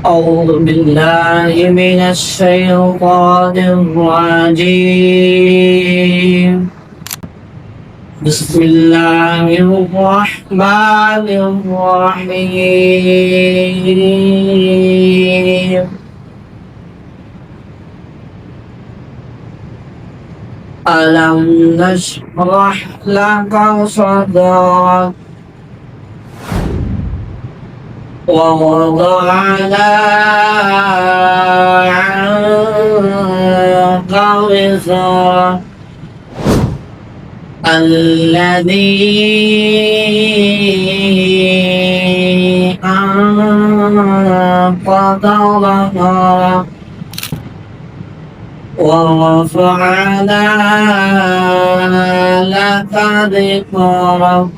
أعوذ بالله من الشيطان الرجيم. بسم الله الرحمن الرحيم. ألم نشرح لك صدرك ووضعنا عنك وزرك الذي أنقض ظهرك ورفعنا لك ذكرك.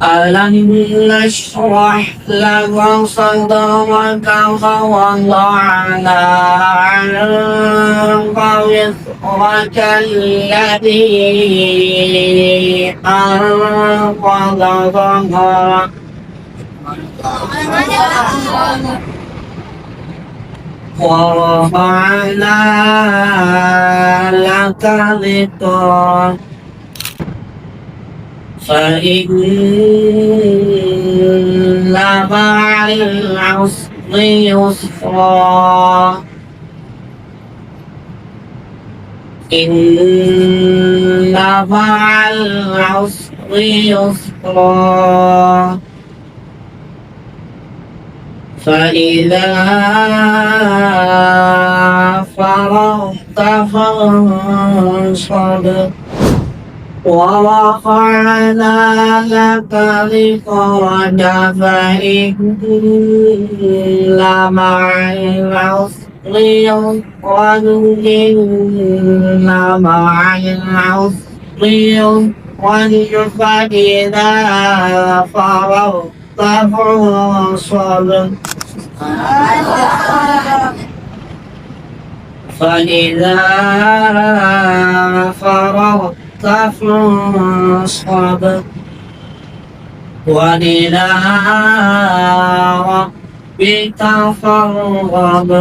ألم نشرح لك صدرك ووضعنا عنك وزرك الذي أنقض ظهرك ورفعنا لك ذكرك. فإن مع العسر يسرا إن مع العسر يسرا فإذا فرغت فانصب ورفعنا لك ذكرك فإن مع العسر يسرا إن مع العسر يسرا فإذا فرغت فانصب فإذا فرغت فانصب وإلى ربك فارغب.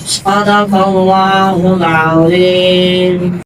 صدق الله العظيم.